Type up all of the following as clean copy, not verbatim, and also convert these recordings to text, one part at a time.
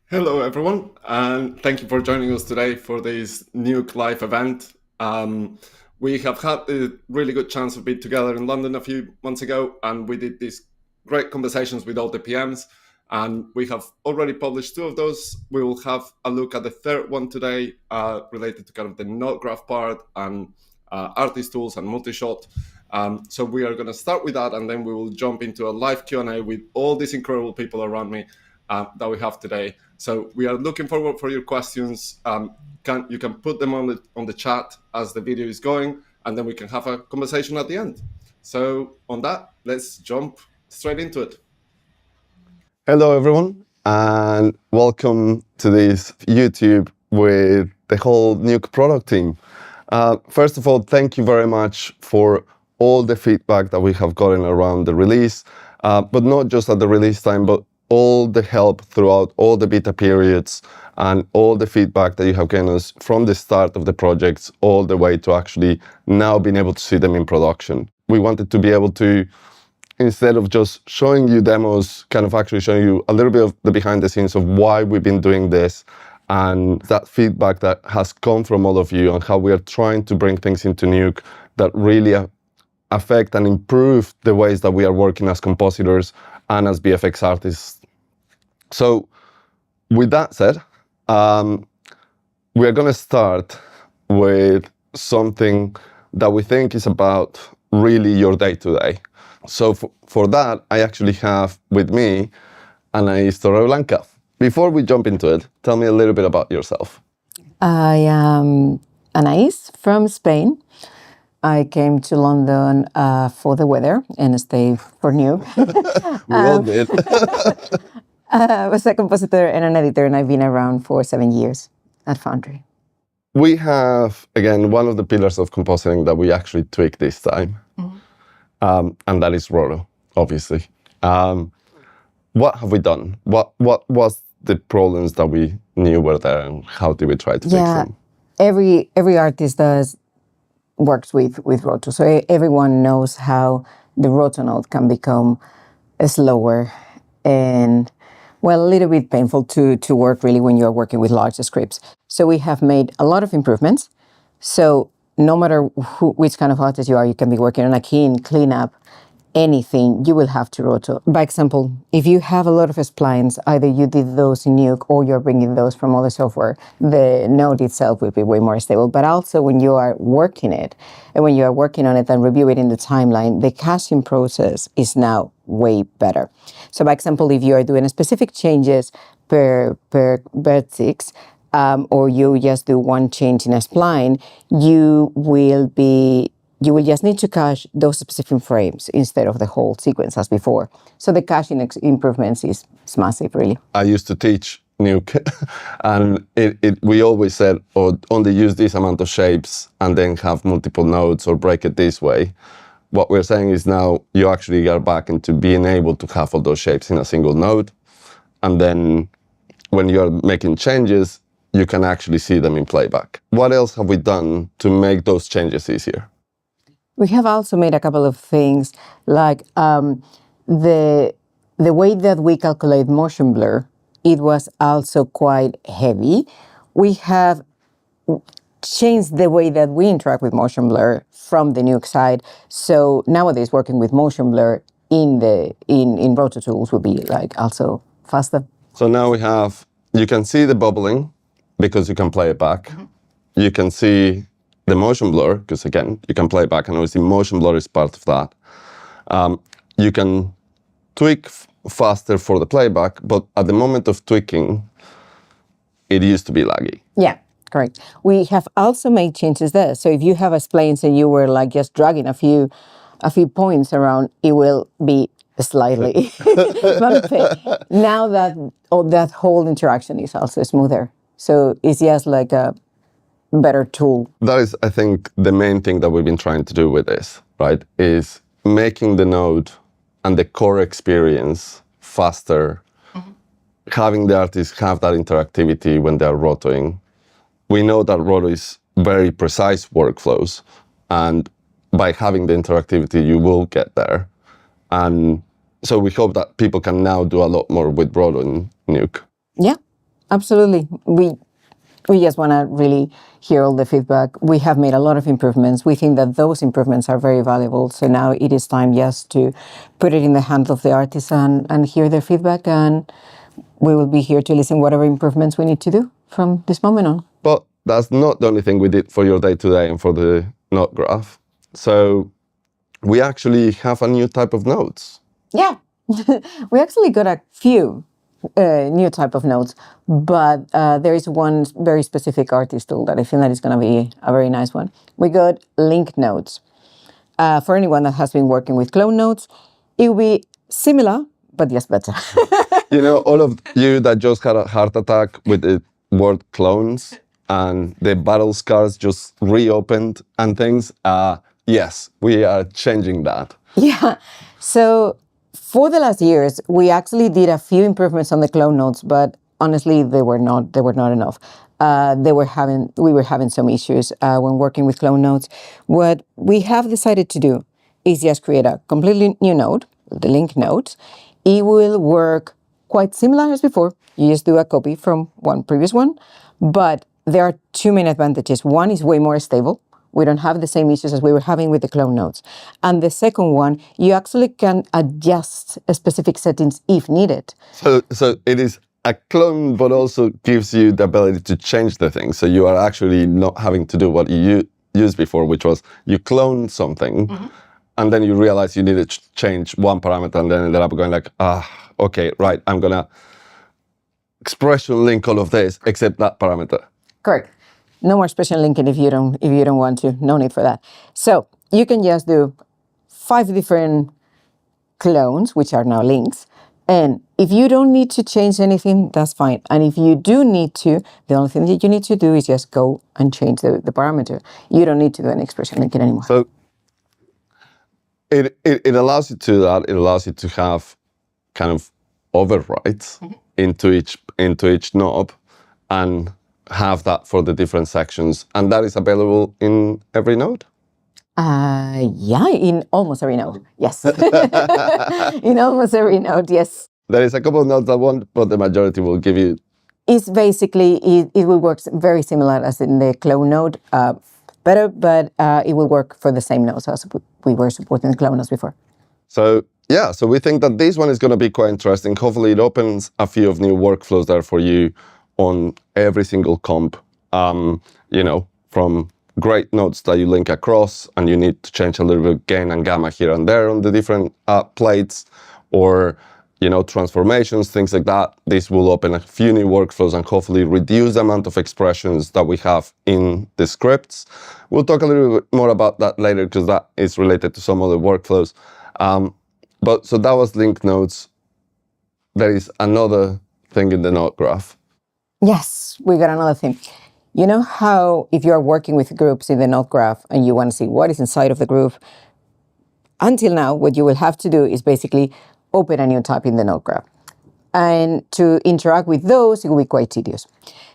Hello, everyone, and thank you for joining us today for this Nuke Live event. We have had a really good chance of being together in London a few months ago, and we did these great conversations with all the PMs, and we have already published two of those. We will have a look at the third one today, related to kind of the node graph part and artist tools and multi-shot. So we are going to start with that, and then we will jump into a live Q&A with all these incredible people around me that we have today. So we are looking forward for your questions. You can put them on the chat as the video is going, and then we can have a conversation at the end. So on that, let's jump straight into it. Hello, everyone, and welcome to this YouTube with the whole Nuke product team. First of all, thank you very much for all the feedback that we have gotten around the release, but not just at the release time, but all the help throughout all the beta periods and all the feedback that you have given us from the start of the projects all the way to actually now being able to see them in production. We wanted to be able to, instead of just showing you demos, kind of actually showing you a little bit of the behind the scenes of why we've been doing this and that feedback that has come from all of you and how we are trying to bring things into Nuke that really affect and improve the ways that we are working as compositors and as VFX artists. So with that said, we're going to start with something that we think is about really your day-to-day. So for that, I actually have with me Anais Torreblanca. Before we jump into it, tell me a little bit about yourself. I am Anais from Spain. I came to London for the weather and stayed for Nuke. We all did. I was a compositor and an editor, and I've been around for 7 years at Foundry. We have, again, one of the pillars of compositing that we actually tweaked this time, and that is Roto, obviously. What have we done? What was the problems that we knew were there, and how did we try to fix them? Every artist works with Roto, so everyone knows how the Roto node can become slower and, well, a little bit painful to work really when you're working with large scripts. So we have made a lot of improvements. So no matter which kind of artist you are, you can be working on a keying, cleanup, anything, you will have to Roto. By example, if you have a lot of splines, either you did those in Nuke or you're bringing those from other software, the node itself will be way more stable. But also when you are working it, and when you are working on it and review it in the timeline, the caching process is now way better. So by example, if you are doing specific changes per vertex, or you just do one change in a spline, you will just need to cache those specific frames instead of the whole sequence as before. So the caching improvements is massive, really. I used to teach Nuke, and we always said, only use this amount of shapes and then have multiple nodes or break it this way. What we're saying is now you actually get back into being able to have all those shapes in a single node. And then when you're making changes, you can actually see them in playback. What else have we done to make those changes easier? We have also made a couple of things, like the way that we calculate motion blur, it was also quite heavy. We have changed the way that we interact with motion blur from the Nuke side. So nowadays, working with motion blur in Roto tools would be like also faster. So now you can see the bubbling because you can play it back. You can see the motion blur, because again, you can play back, and obviously motion blur is part of that. You can tweak faster for the playback, but at the moment of tweaking, it used to be laggy. Yeah, correct. We have also made changes there. So if you have a splines and you were like just dragging a few points around, it will be slightly bumpy. Now that whole interaction is also smoother. So it's just like a better tool. That is, I think, the main thing that we've been trying to do with this, right? Is making the node and the core experience faster, having the artists have that interactivity when they're rotoing. We know that Roto is very precise workflows, and by having the interactivity, you will get there. And so we hope that people can now do a lot more with Roto in Nuke. Yeah. Absolutely. We just want to really hear all the feedback. We have made a lot of improvements. We think that those improvements are very valuable. So now it is time just to put it in the hands of the artists and hear their feedback. And we will be here to listen whatever improvements we need to do from this moment on. But that's not the only thing we did for your day-to-day and for the note graph. So we actually have a new type of notes. Yeah, we actually got a few new type of notes, but there is one very specific artist tool that I think that is going to be a very nice one. We got link notes. For anyone that has been working with clone notes, it will be similar, but yes, better. You know, all of you that just had a heart attack with the word clones and the battle scars just reopened and things, yes, we are changing that. Yeah. So for the last years, we actually did a few improvements on the clone notes, but honestly, they were not enough. We were having some issues when working with clone notes. What we have decided to do is just create a completely new node, the link node. It will work quite similar as before. You just do a copy from one previous one, but there are two main advantages. One is way more stable. We don't have the same issues as we were having with the clone nodes. And the second one, you actually can adjust specific settings if needed. So it is a clone, but also gives you the ability to change the thing. So you are actually not having to do what you used before, which was you clone something, and then you realize you need to change one parameter, and then ended up going like, okay, right, I'm gonna expression link all of this except that parameter. Correct. No more special linking if you don't want to. No need for that. So you can just do 5 different clones, which are now links. And if you don't need to change anything, that's fine. And if you do need to, the only thing that you need to do is just go and change the parameter. You don't need to do any expression linking anymore. So it allows you to do that. It allows you to have kind of overrides into each knob and have that for the different sections, and that is available in every node? Yeah, in almost every node, yes. In almost every node, yes. There is a couple of nodes that won't, but the majority will give you... It's basically, it will work very similar as in the clone node, better, but it will work for the same nodes as we were supporting the clone nodes before. So yeah, so we think that this one is going to be quite interesting. Hopefully it opens a few of new workflows there for you on every single comp, you know, from great nodes that you link across and you need to change a little bit of gain and gamma here and there on the different plates, or, you know, transformations, things like that. This will open a few new workflows and hopefully reduce the amount of expressions that we have in the scripts. We'll talk a little bit more about that later because that is related to some other workflows. But so that was link nodes. There is another thing in the node graph. Yes, we got another thing. You know how if you're working with groups in the node graph and you want to see what is inside of the group, until now, what you will have to do is basically open a new tab in the node graph. And to interact with those, it will be quite tedious.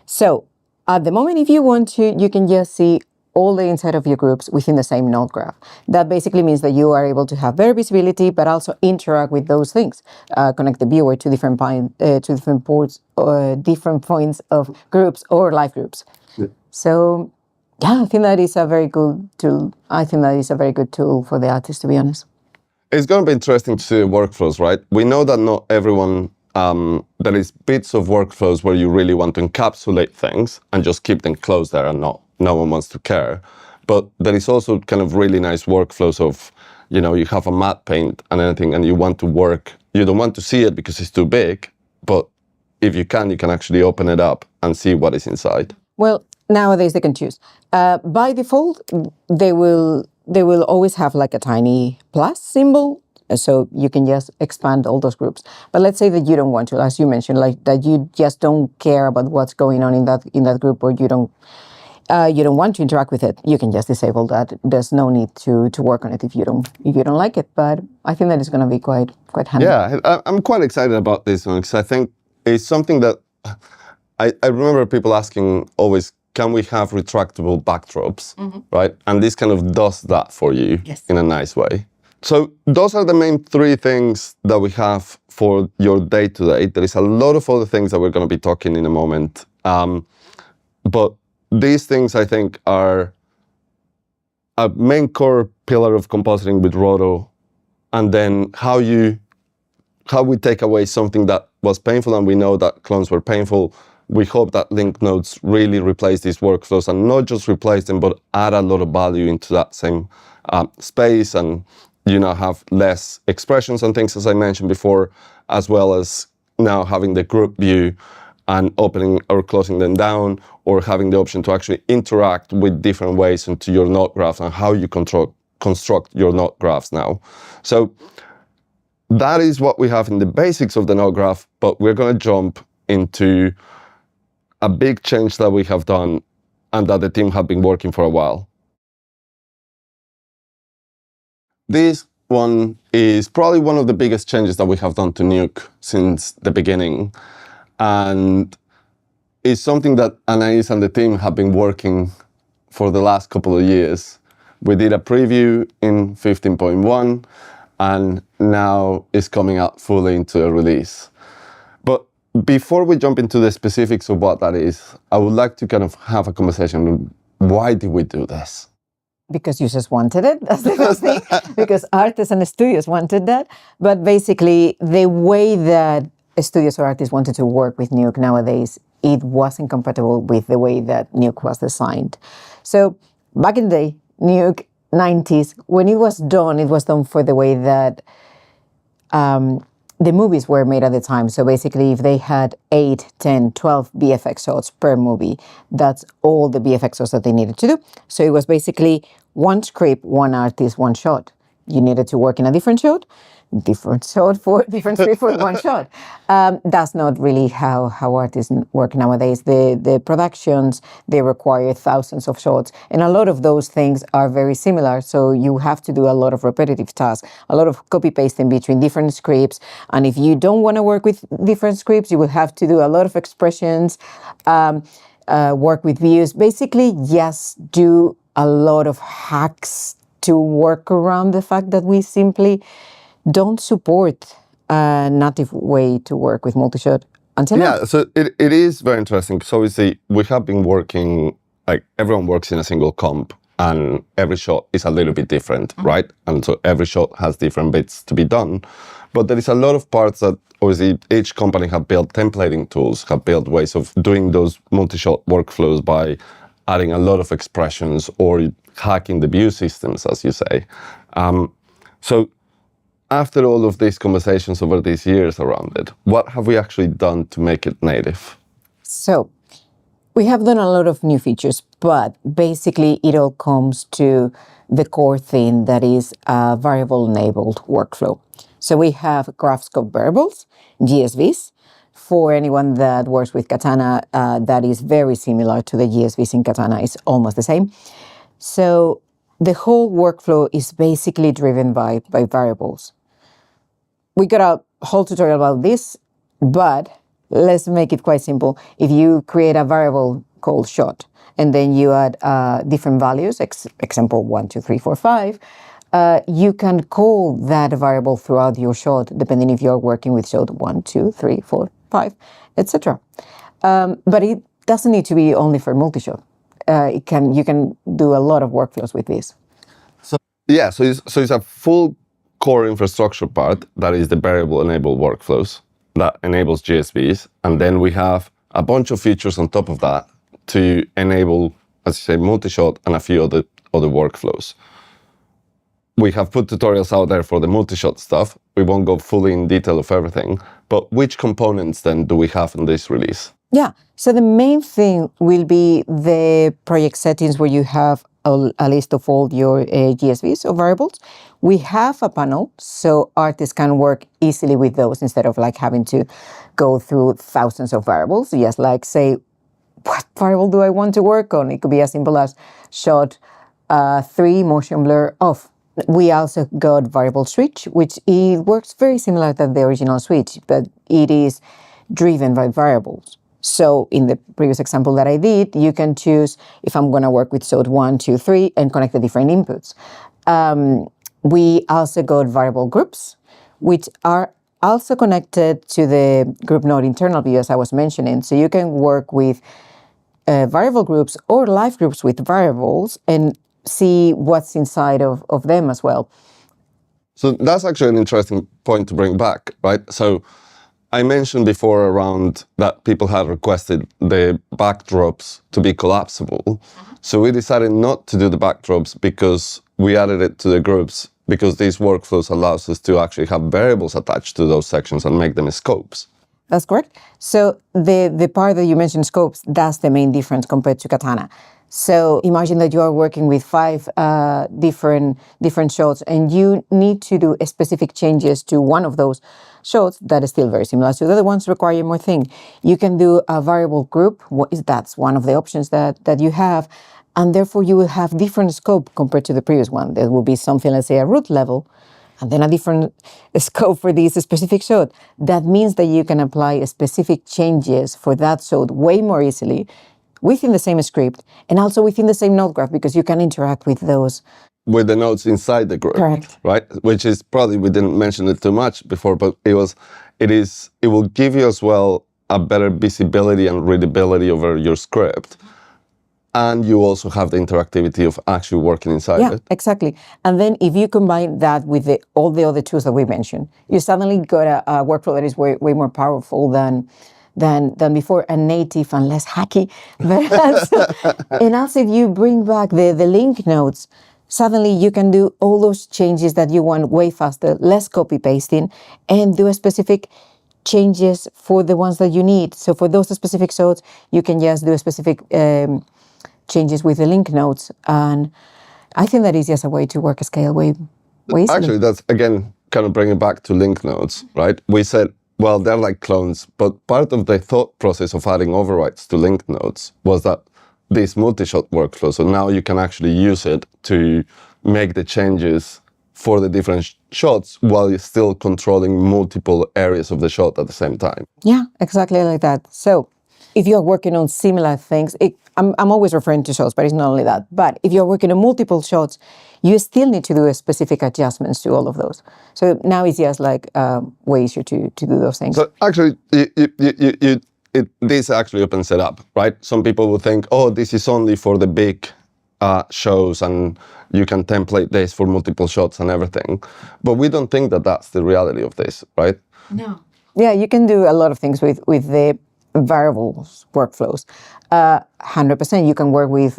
So at the moment, if you want to, you can just see all the inside of your groups within the same node graph. That basically means that you are able to have better visibility, but also interact with those things. Connect the viewer to different ports, or different points of groups or live groups. Yeah. So, yeah, I think that is a very good tool. I think that is a very good tool for the artist, to be honest. It's going to be interesting to see workflows, right? We know that not everyone, there is bits of workflows where you really want to encapsulate things and just keep them closed there and no one wants to care. But there is also kind of really nice workflows of, you know, you have a matte paint and anything and you want to work, you don't want to see it because it's too big, but if you can actually open it up and see what is inside. Well, nowadays they can choose. By default, they will always have like a tiny plus symbol, so you can just expand all those groups. But let's say that you don't want to, as you mentioned, like that you just don't care about what's going on in that group, or you don't want to interact with it. You can just disable that. There's no need to work on it if you don't like it. But I think that is going to be quite handy. Yeah, I'm quite excited about this one because I think it's something that I remember people asking always, can we have retractable backdrops, right? And this kind of does that for you in a nice way. So those are the main three things that we have for your day-to-day. There is a lot of other things that we're going to be talking in a moment. But these things, I think, are a main core pillar of compositing with Roto, and then how we take away something that was painful, and we know that clones were painful. We hope that link nodes really replace these workflows, and not just replace them, but add a lot of value into that same space, and have less expressions and things, as I mentioned before, as well as now having the group view and opening or closing them down, or having the option to actually interact with different ways into your node graph and how you construct your node graphs now. So that is what we have in the basics of the node graph, but we're going to jump into a big change that we have done and that the team have been working for a while. This one is probably one of the biggest changes that we have done to Nuke since the beginning, and it's something that Anais and the team have been working for the last couple of years. We did a preview in 15.1, and now it's coming out fully into a release. But before we jump into the specifics of what that is, I would like to kind of have a conversation. Why did we do this? Because users wanted it, that's the first thing. Because artists and studios wanted that. But basically, the way that studios or artists wanted to work with Nuke nowadays, it wasn't compatible with the way that Nuke was designed. So back in the day, Nuke 90s, when it was done for the way that the movies were made at the time. So basically, if they had 8, 10, 12 VFX shots per movie, that's all the VFX shots that they needed to do. So it was basically one script, one artist, one shot. You needed to work in a different shot for different script for one shot. That's not really how artists work nowadays. The productions, they require thousands of shots, and a lot of those things are very similar. So you have to do a lot of repetitive tasks, a lot of copy pasting between different scripts. And if you don't want to work with different scripts, you will have to do a lot of expressions, work with views. Basically, yes, do a lot of hacks to work around the fact that we simply don't support a native way to work with multi-shot until now. Yeah, so it is very interesting because obviously we have been working, like everyone works in a single comp and every shot is a little bit different, right? And so every shot has different bits to be done. But there is a lot of parts that obviously each company have built templating tools, have built ways of doing those multi-shot workflows by adding a lot of expressions or hacking the view systems, as you say. So after all of these conversations over these years around it, what have we actually done to make it native? So we have done a lot of new features, but basically it all comes to the core thing that is a variable-enabled workflow. So we have graph scope variables, GSVs. For anyone that works with Katana, that is very similar to the GSVs in Katana. It's almost the same. So the whole workflow is basically driven by variables. We got a whole tutorial about this, but let's make it quite simple. If you create a variable called shot, and then you add different values, example 1, 2, 3, 4, 5, you can call that variable throughout your shot, depending if you're working with shot 1, 2, 3, 4, 5, etc. But it doesn't need to be only for multi-shot. You can do a lot of workflows with this. So it's a full core infrastructure part that is the variable-enabled workflows that enables GSVs, and then we have a bunch of features on top of that to enable, as you say, multi-shot and a few other workflows. We have put tutorials out there for the multi-shot stuff. We won't go fully in detail of everything, but which components then do we have in this release? Yeah, so the main thing will be the project settings where you have a list of all your GSVs or variables. We have a panel, so artists can work easily with those instead of like having to go through thousands of variables. Just like say, what variable do I want to work on? It could be as simple as shot 3 motion blur off. We also got variable switch, which it works very similar to the original switch, but it is driven by variables. So in the previous example that I did, you can choose if I'm going to work with shot 1, 2, 3 and connect the different inputs. we also got variable groups, which are also connected to the group node internal view, as I was mentioning. So you can work with variable groups or live groups with variables and see what's inside of them as well. So that's actually an interesting point to bring back, right? So I mentioned before around that people had requested the backdrops to be collapsible. So we decided not to do the backdrops because we added it to the groups, because these workflows allows us to actually have variables attached to those sections and make them scopes. That's correct. So the part that you mentioned, scopes, that's the main difference compared to Katana. So imagine that you are working with 5 different shots, and you need to do specific changes to one of those shots that is still very similar to the other ones, require more thing. You can do a variable group. That's one of the options that you have, and therefore you will have different scope compared to the previous one. There will be something, let's say, a root level, and then a different scope for this specific shot. That means that you can apply specific changes for that shot way more easily within the same script and also within the same node graph, because you can interact with those. With the nodes inside the group. Correct. Right? Which is probably, we didn't mention it too much before, but it will give you as well a better visibility and readability over your script. And you also have the interactivity of actually working inside it. Exactly. And then if you combine that with all the other tools that we mentioned, you suddenly got a workflow that is way more powerful than before, and native and less hacky. And also if you bring back the link nodes, suddenly you can do all those changes that you want way faster, less copy pasting, and do a specific changes for the ones that you need. So for those specific shots, you can just do a specific changes with the link nodes. And I think that is just a way to work a scale way easily. Actually, that's, again, kind of bringing it back to link nodes, right? We said, well, they're like clones, but part of the thought process of adding overrides to link nodes was that this multi-shot workflow, so now you can actually use it to make the changes for the different shots while you're still controlling multiple areas of the shot at the same time. Yeah, exactly like that. So if you're working on similar things, I'm always referring to shots, but it's not only that. But if you're working on multiple shots, you still need to do a specific adjustments to all of those. So now it's just like way easier to do those things. So actually, this actually opens it up, right? Some people will think, oh, this is only for the big shows and you can template this for multiple shots and everything. But we don't think that that's the reality of this, right? No. Yeah, you can do a lot of things with the variables workflows. 100% you can work with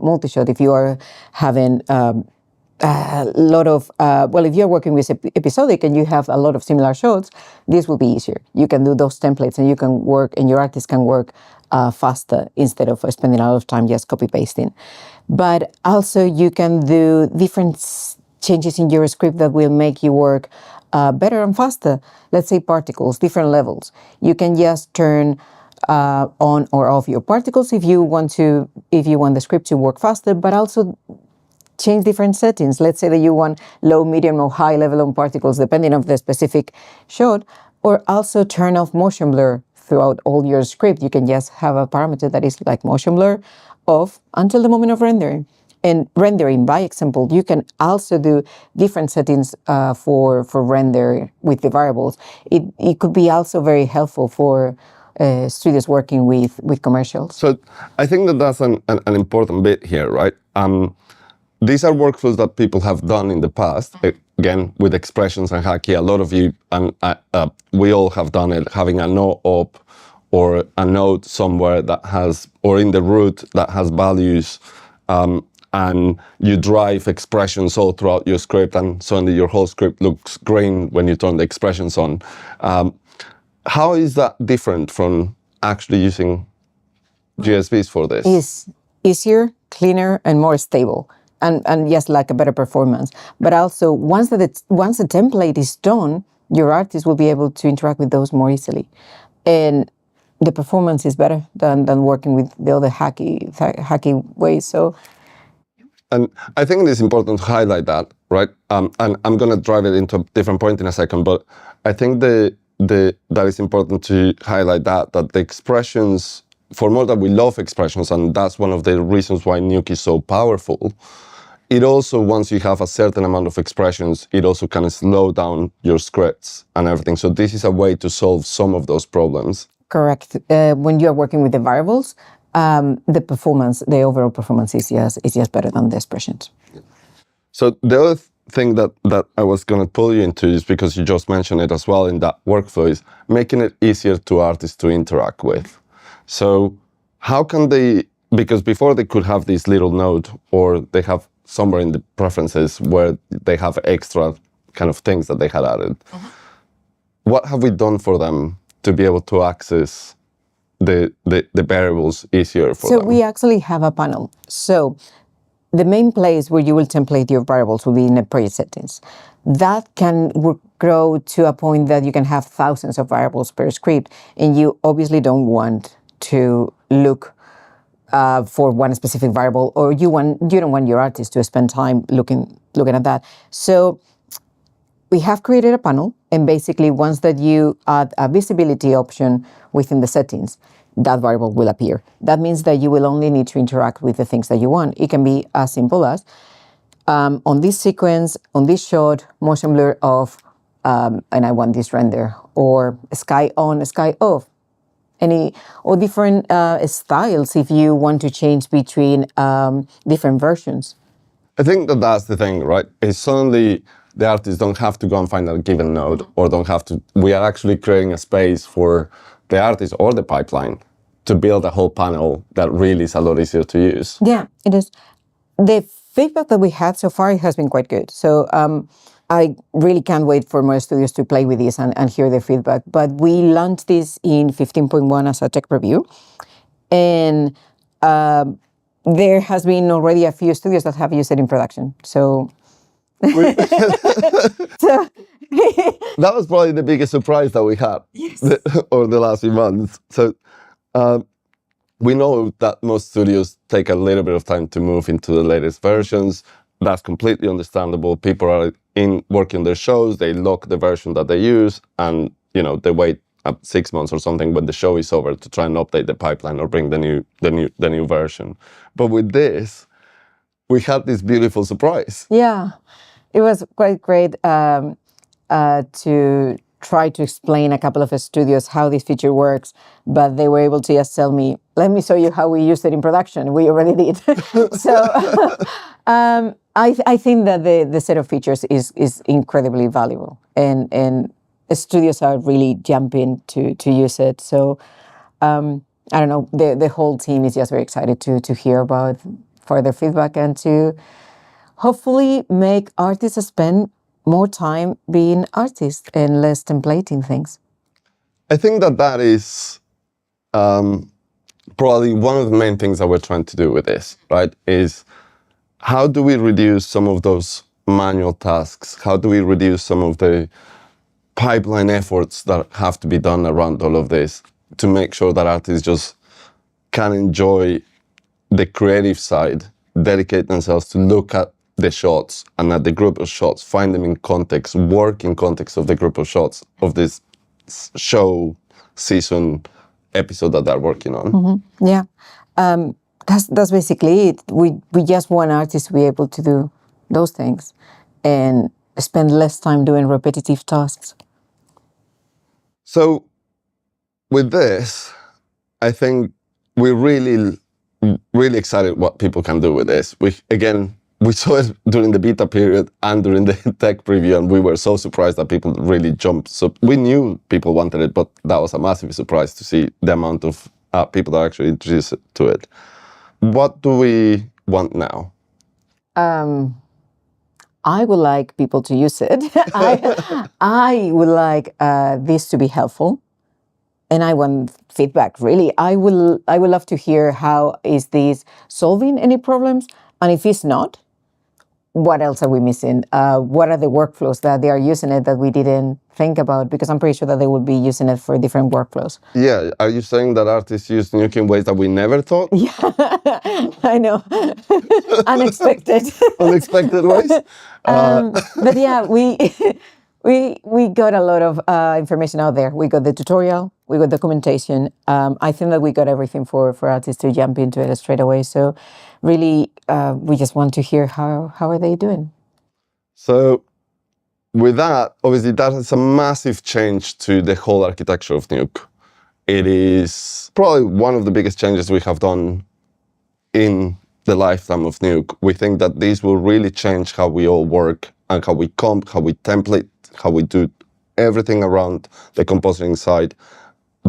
multi-shot if you are having a lot of, if you're working with episodic and you have a lot of similar shots, this will be easier. You can do those templates and you can work, and your artist can work faster instead of spending a lot of time just copy pasting. But also you can do different changes in your script that will make you work better and faster. Let's say particles, different levels. You can just turn on or off your particles if you want the script to work faster, but also change different settings. Let's say that you want low, medium, or high level on particles, depending on the specific shot, or also turn off motion blur throughout all your script. You can just have a parameter that is like motion blur off until the moment of rendering. And rendering, by example, you can also do different settings for render with the variables. It could be also very helpful for studios working with commercials. So I think that that's an important bit here, right? These are workflows that people have done in the past, again, with expressions and Hacky. A lot of you, and we all have done it, having a no-op or a node somewhere that has, or in the root that has values, and you drive expressions all throughout your script, and suddenly your whole script looks green when you turn the expressions on. How is that different from actually using GSVs for this? It's easier, cleaner, and more stable. And yes, like a better performance. But also, once the template is done, your artist will be able to interact with those more easily. And the performance is better than working with the other hacky ways. So, and I think it is important to highlight that, right? And I'm going to drive it into a different point in a second, but I think that it's important to highlight that the expressions, for more that we love expressions, and that's one of the reasons why Nuke is so powerful, it also, once you have a certain amount of expressions, it also kind of slow down your scripts and everything. So this is a way to solve some of those problems. Correct. When you're working with the variables, the performance, the overall performance is just better than the expressions. So the other thing that I was going to pull you into is because you just mentioned it as well in that workflow is making it easier to artists to interact with. So how can they, because before they could have this little node or they have somewhere in the preferences where they have extra kind of things that they had added. What have we done for them to be able to access the variables easier for them? So we actually have a panel. So the main place where you will template your variables will be in the project settings. That can grow to a point that you can have thousands of variables per script, and you obviously don't want to look for one specific variable, or you don't want your artist to spend time looking at that. So we have created a panel, and basically once that you add a visibility option within the settings, that variable will appear. That means that you will only need to interact with the things that you want. It can be as simple as on this sequence, on this shot, motion blur off, and I want this render, or sky on, sky off. Or different styles if you want to change between different versions. I think that's the thing, right? Is suddenly the artists don't have to go and find a given node, or don't have to. We are actually creating a space for the artist or the pipeline to build a whole panel that really is a lot easier to use. Yeah, it is. The feedback that we had so far has been quite good. So I really can't wait for more studios to play with this and hear their feedback. But we launched this in 15.1 as a tech preview. And there has been already a few studios that have used it in production. So... That was probably the biggest surprise that we had over the last few months. So we know that most studios take a little bit of time to move into the latest versions. That's completely understandable. People are working their shows, they lock the version that they use, and they wait 6 months or something when the show is over to try and update the pipeline or bring the new version. But with this, we had this beautiful surprise. Yeah, it was quite great to try to explain a couple of studios how this feature works, but they were able to just tell me, let me show you how we used it in production. We already did. So I think that the set of features is incredibly valuable, and studios are really jumping to use it. So I don't know, the whole team is just very excited to hear about further feedback and to hopefully make artists spend more time being artists and less templating things. I think that is probably one of the main things that we're trying to do with this, right? Is how do we reduce some of those manual tasks? How do we reduce some of the pipeline efforts that have to be done around all of this to make sure that artists just can enjoy the creative side, dedicate themselves to look at the shots and at the group of shots, find them in context, work in context of the group of shots of this show, season, episode that they're working on. Mm-hmm. Yeah, that's basically it. We just want artists to be able to do those things and spend less time doing repetitive tasks. So with this, I think we're really excited what people can do with this. We saw it during the beta period and during the tech preview, and we were so surprised that people really jumped. So we knew people wanted it, but that was a massive surprise to see the amount of people that are actually introduced to it. What do we want now? I would like people to use it. I would like this to be helpful, and I want feedback. Really, I would love to hear how is this solving any problems, and if it's not, what else are we missing? What are the workflows that they are using it that we didn't think about? Because I'm pretty sure that they will be using it for different workflows. Yeah, are you saying that artists use Nuke in ways that we never thought? Yeah, I know. Unexpected. Unexpected ways? But yeah, we got a lot of information out there. We got the tutorial, we got documentation. I think that we got everything for artists to jump into it straight away. So really, we just want to hear how are they doing. So with that, obviously that is a massive change to the whole architecture of Nuke. It is probably one of the biggest changes we have done in the lifetime of Nuke. We think that this will really change how we all work and how we comp, how we template, how we do everything around the compositing side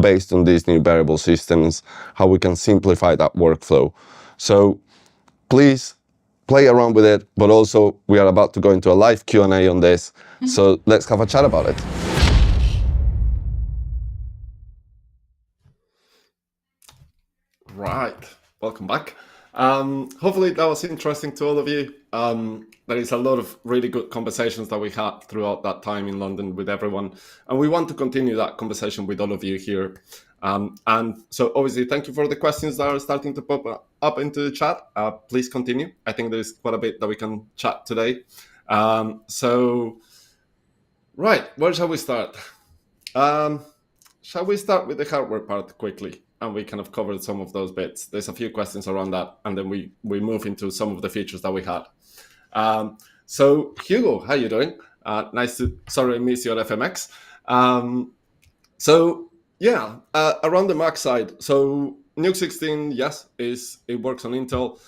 based on these new variable systems, how we can simplify that workflow. So please play around with it, but also we are about to go into a live Q&A on this. So let's have a chat about it. Right, welcome back. Hopefully that was interesting to all of you. There is a lot of really good conversations that we had throughout that time in London with everyone, and we want to continue that conversation with all of you here. And so obviously, thank you for the questions that are starting to pop up into the chat. Please continue. I think there's quite a bit that we can chat today. So, right, where shall we start? Shall we start with the hardware part quickly? And we kind of covered some of those bits. There's a few questions around that, and then we move into some of the features that we had. So Hugo, how you doing? Sorry I missed your FMX. So yeah, around the Mac side. So Nuke 16, yes, it works on Intel.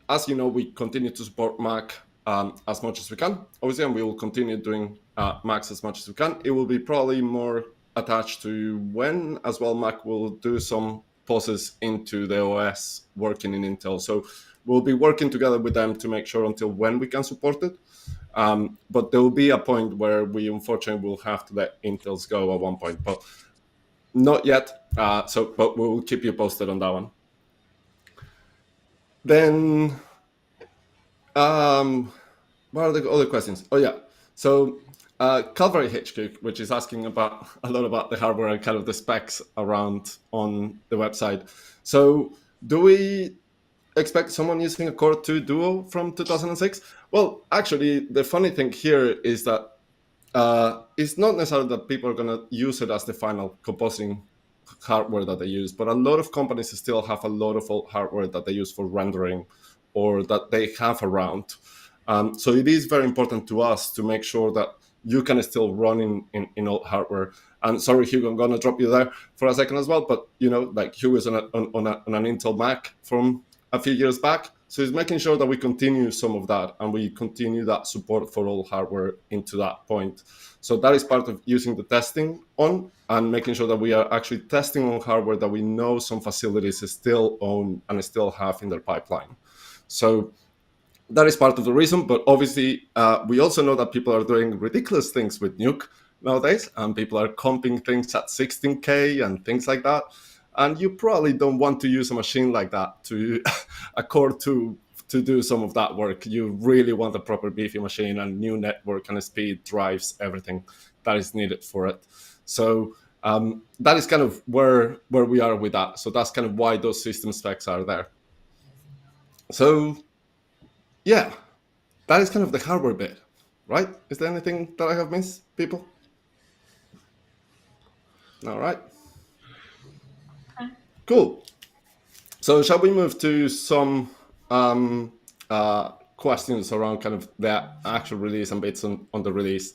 As you know, we continue to support Mac as much as we can, obviously, and we will continue doing Macs as much as we can. It will be probably more attached to when as well Mac will do some poses into the OS working in Intel. So we'll be working together with them to make sure until when we can support it. But there will be a point where we unfortunately will have to let Intels go at one point, but not yet. But we'll keep you posted on that one. Then, what are the other questions? Oh yeah, so Calvary HQ, which is asking a lot about the hardware and kind of the specs around on the website. So do we expect someone using a Core 2 Duo from 2006? Well, actually, the funny thing here is that it's not necessarily that people are going to use it as the final composing hardware that they use, but a lot of companies still have a lot of old hardware that they use for rendering or that they have around. So it is very important to us to make sure that you can still run in old hardware. And sorry, Hugo, I'm going to drop you there for a second as well. But, like Hugo is on an Intel Mac from a few years back. So it's making sure that we continue some of that and we continue that support for all hardware into that point. So that is part of using the testing on and making sure that we are actually testing on hardware that we know some facilities still own and still have in their pipeline. So that is part of the reason, but obviously we also know that people are doing ridiculous things with Nuke nowadays, and people are comping things at 16K and things like that. And you probably don't want to use a machine like that to a Core 2 to do some of that work. You really want a proper beefy machine and new network and speed drives, everything that is needed for it. So that is kind of where we are with that. So that's kind of why those system specs are there. So yeah, that is kind of the hardware bit, right? Is there anything that I have missed, people? All right. Cool. So shall we move to some questions around kind of the actual release and bits on the release?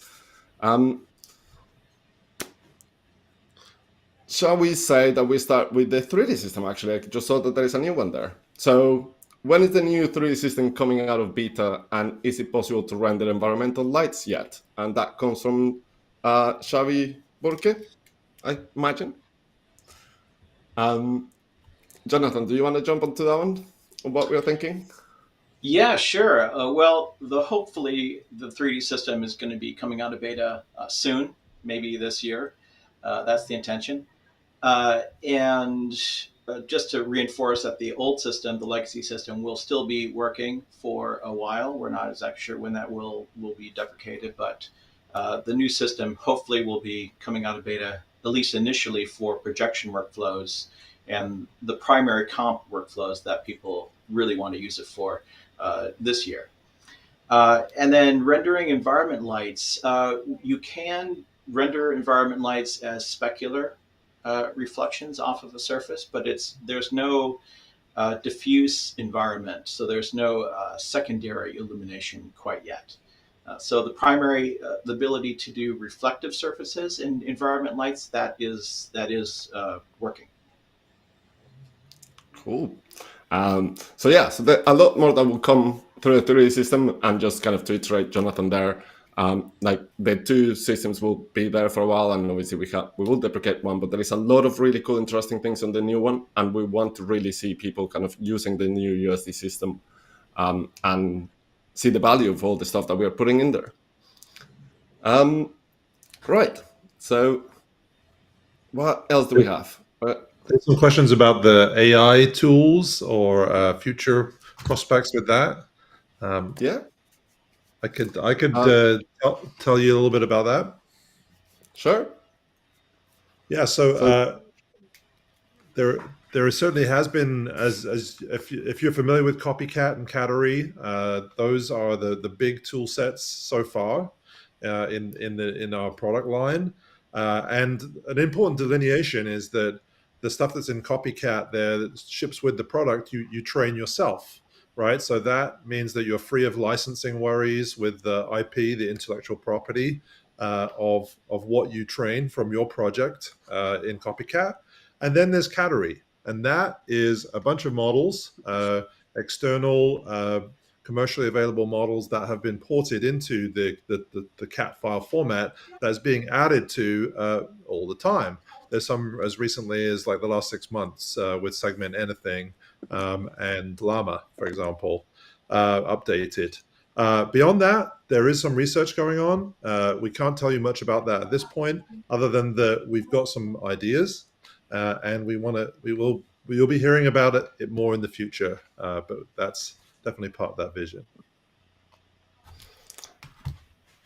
Shall we say that we start with the 3D system? Actually, I just saw that there is a new one there. So when is the new 3D system coming out of beta, and is it possible to render environmental lights yet? And that comes from Xavi Borque, I imagine. Jonathan, do you want to jump onto that one, on what we are thinking? Yeah, sure. Hopefully the 3D system is going to be coming out of beta soon, maybe this year. That's the intention. And just to reinforce that the old system, the legacy system, will still be working for a while. We're not exactly sure when that will be deprecated, but the new system hopefully will be coming out of beta, at least initially, for projection workflows and the primary comp workflows that people really want to use it for this year. And then rendering environment lights. You can render environment lights as specular reflections off of a surface, but there's no diffuse environment, so there's no secondary illumination quite yet. So the primary, the ability to do reflective surfaces in environment lights, that is working. Cool. So yeah, so a lot more that will come through the 3D system, and just kind of to iterate Jonathan there. Like the two systems will be there for a while, and obviously we will deprecate one, but there is a lot of really cool, interesting things on the new one, and we want to really see people kind of using the new USD system, and see the value of all the stuff that we are putting in there. Right. So what else do we have? There's some questions about the AI tools or future prospects with that. Yeah. I could tell you a little bit about that. Sure. Yeah. So there certainly has been, as if you're familiar with Copycat and Cattery, those are the big tool sets so far in our product line. And an important delineation is that the stuff that's in Copycat there that ships with the product, you train yourself, right? So that means that you're free of licensing worries with the IP, the intellectual property of what you train from your project in Copycat. And then there's Cattery, and that is a bunch of models, external, commercially available models that have been ported into the CAT file format that's being added to all the time. There's some as recently as like the last 6 months with Segment Anything and Llama, for example, updated. Beyond that, there is some research going on. We can't tell you much about that at this point, other than that we've got some ideas, and you'll be hearing about it more in the future. But that's definitely part of that vision.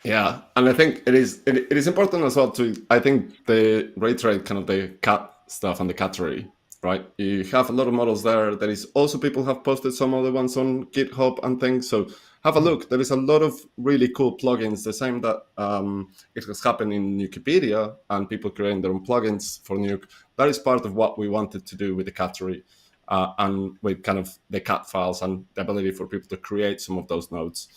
Yeah, and I think it is important as well to, I think, the reiterate kind of the cat stuff and the Cattery, right? You have a lot of models there. There is also people have posted some other ones on GitHub and things. So have a look. There is a lot of really cool plugins. The same that it has happened in Nukepedia, and people creating their own plugins for Nuke. That is part of what we wanted to do with the Cattery, and with kind of the cat files and the ability for people to create some of those nodes.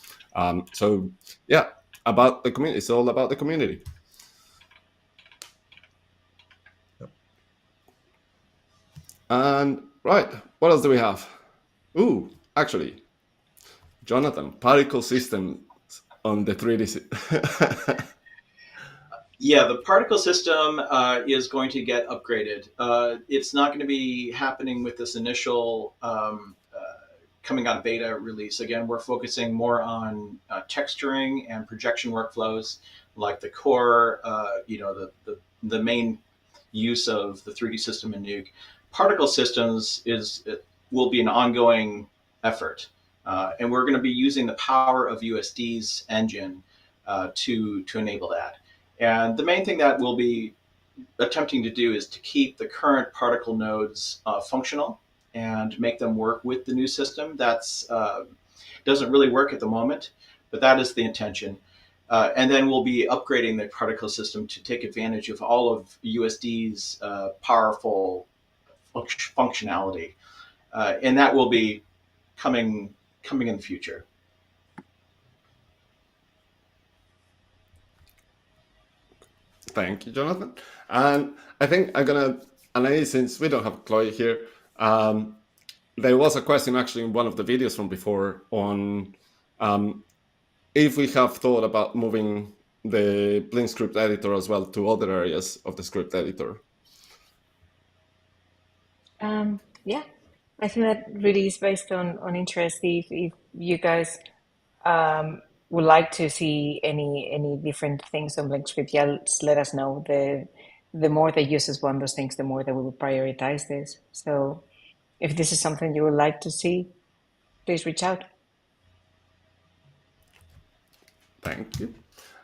So yeah. About the community. It's all about the community. Yep. And right, what else do we have? Ooh, actually, Jonathan, particle systems on the 3D. Yeah, the particle system is going to get upgraded. It's not going to be happening with this initial coming out of beta release. Again, we're focusing more on texturing and projection workflows, like the core, the main use of the 3D system in Nuke. Particle systems will be an ongoing effort, and we're going to be using the power of USD's engine to enable that. And the main thing that we'll be attempting to do is to keep the current particle nodes functional and make them work with the new system. That's doesn't really work at the moment, but that is the intention. And then we'll be upgrading the particle system to take advantage of all of USD's powerful functionality, and that will be coming in the future. Thank you, Jonathan. And I think since we don't have Chloe here, there was a question actually in one of the videos from before on if we have thought about moving the Blink script editor as well to other areas of the script editor. Yeah, I think that really is based on interest. If you guys would like to see any different things on Blink script, yeah, let us know. The more the users want those things, the more they will prioritize this. So if this is something you would like to see, please reach out. Thank you.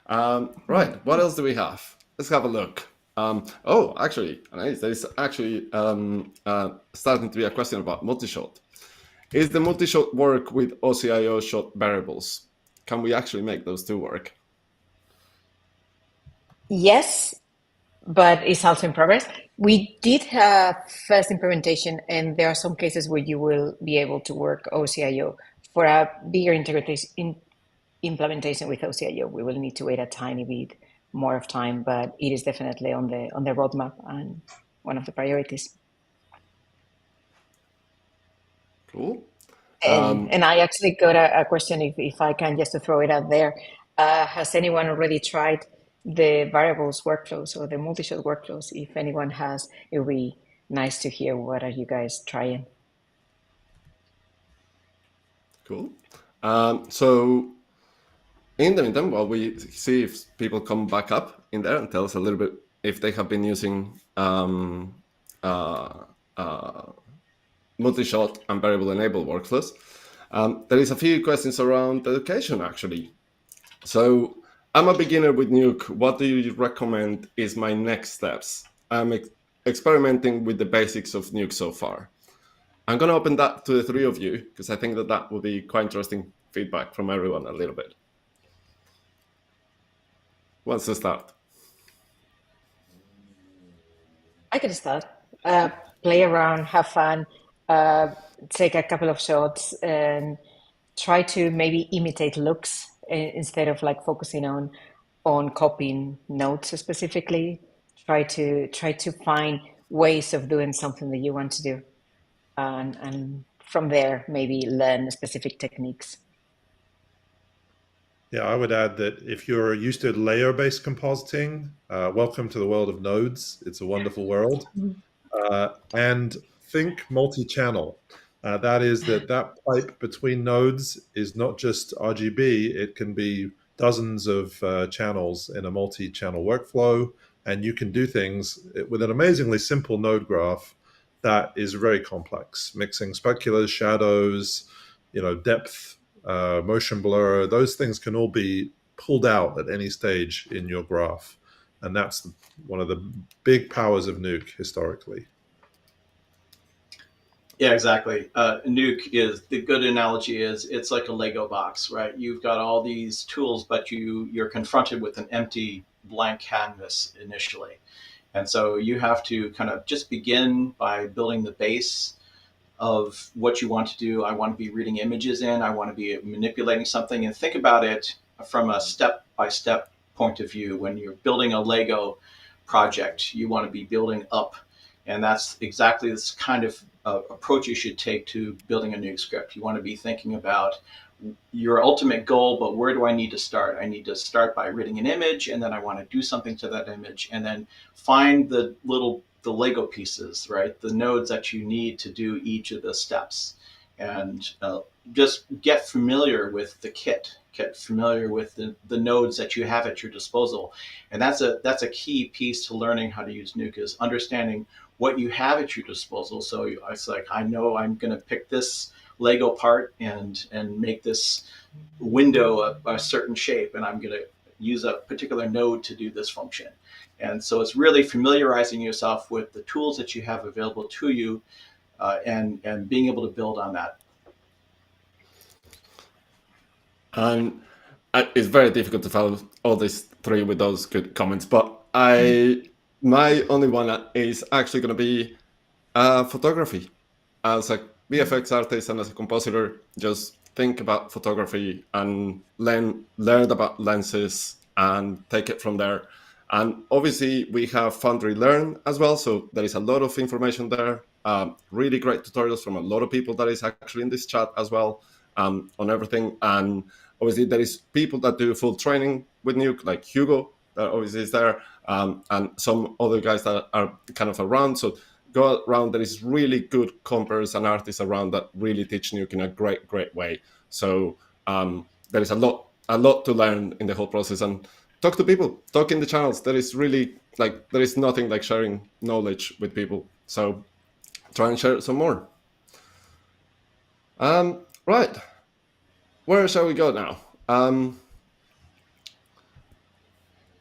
Right, what else do we have? Let's have a look. Actually, there is actually starting to be a question about multi-shot. Is the multi-shot work with OCIO shot variables? Can we actually make those two work? Yes, but it's also in progress. We did have first implementation, and there are some cases where you will be able to work OCIO. For a bigger implementation with OCIO, we will need to wait a tiny bit more of time, but it is definitely on the roadmap and one of the priorities. Cool. And I actually got a question, if I can, just to throw it out there. Has anyone already tried the variables workflows or the multi-shot workflows? If anyone has, it would be nice to hear what are you guys trying. Cool. So in the meantime, while we see if people come back up in there and tell us a little bit if they have been using multi-shot and variable enable workflows, there is a few questions around education actually. So I'm a beginner with Nuke. What do you recommend is my next steps? I'm experimenting with the basics of Nuke so far. I'm going to open that to the three of you because I think that will be quite interesting feedback from everyone a little bit. Who wants to start? I can start. Play around, have fun, take a couple of shots, and try to maybe imitate looks instead of like focusing on copying notes specifically. Try to find ways of doing something that you want to do, and from there maybe learn specific techniques. Yeah, I would add that if you're used to layer-based compositing, welcome to the world of nodes. It's a wonderful world. And think multi-channel. That is that pipe between nodes is not just RGB, it can be dozens of channels in a multi-channel workflow, and you can do things with an amazingly simple node graph that is very complex, mixing speculars, shadows, depth, motion blur. Those things can all be pulled out at any stage in your graph, and that's one of the big powers of Nuke historically. Yeah, exactly. Nuke is the good analogy is it's like a Lego box, right? You've got all these tools, but you're confronted with an empty blank canvas initially. And so you have to kind of just begin by building the base of what you want to do. I want to be reading images in, I want to be manipulating something, and think about it from a step-by-step point of view. When you're building a Lego project, you want to be building up. And that's exactly this kind of approach you should take to building a Nuke script. You want to be thinking about your ultimate goal, but where do I need to start? I need to start by reading an image, and then I want to do something to that image, and then find the Lego pieces, right? The nodes that you need to do each of the steps, and just get familiar with the kit. Get familiar with the nodes that you have at your disposal, and that's a key piece to learning how to use Nuke, is understanding what you have at your disposal. So it's like, I know I'm going to pick this Lego part and make this window a certain shape, and I'm going to use a particular node to do this function. And so it's really familiarizing yourself with the tools that you have available to you, and being able to build on that. And it's very difficult to follow all these three with those good comments, but my only one is actually going to be photography. As a VFX artist and as a compositor, just think about photography and learn about lenses and take it from there. And obviously we have Foundry Learn as well, so there is a lot of information there. Really great tutorials from a lot of people that is actually in this chat as well, on everything. And obviously there is people that do full training with Nuke, like Hugo, that obviously is there, and some other guys that are kind of around. So go around. There is really good compers and artists around that really teach Nuke in a great way. So there is a lot to learn in the whole process, and talk to people, talk in the channels. There is really there is nothing like sharing knowledge with people. So try and share some more. Right, where shall we go now?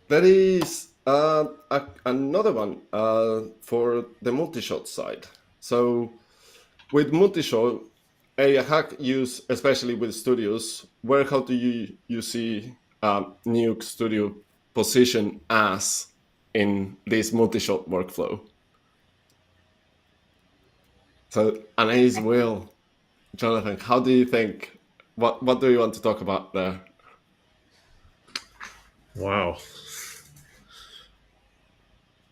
There is another one for the multi-shot side. So with multi-shot, a hack use, especially with studios, how do you see Nuke Studio position as in this multi-shot workflow? So an ace wheel, Jonathan. How do you think? What do you want to talk about there? Wow.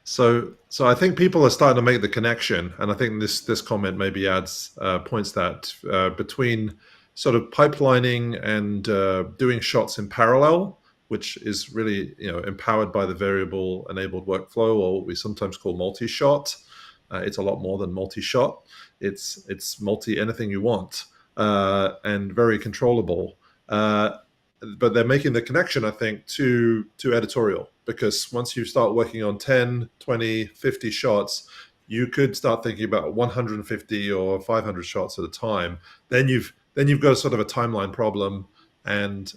So I think people are starting to make the connection, and I think this comment maybe adds points that between sort of pipelining and doing shots in parallel, which is really empowered by the variable enabled workflow, or what we sometimes call multi-shot. It's a lot more than multi-shot. It's multi anything you want, and very controllable. But they're making the connection, I think, to editorial, because once you start working on 10, 20, 50 shots, you could start thinking about 150 or 500 shots at a time. Then you've got sort of a timeline problem, and